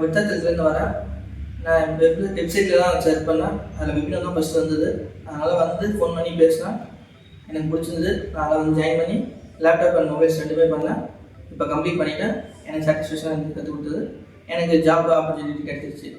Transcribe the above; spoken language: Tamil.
விருத்தாச்சலத்துலேருந்து வரேன். நான் வெப்சைட்டில் தான் சர்ச் பண்ணேன். அதில் வெபினார் தான் ஃபஸ்ட்டு வந்தது. அதனால் வந்து ஃபோன் பண்ணி பேசினேன். எனக்கு பிடிச்சிருந்தது. நான் அதை வந்து ஜாயின் பண்ணி லேப்டாப் அண்ட் மொபைல்ஸ் 2மே பண்ணேன். இப்போ கம்ப்ளீட் பண்ணிவிட்டேன். எனக்கு சாட்டிஸ்ஃபேக்ஷனாக இருந்து கற்றுக் கொடுத்தது. எனக்கு ஜாப் ஆப்பர்ச்சுனிட்டி கிடச்சிருச்சு.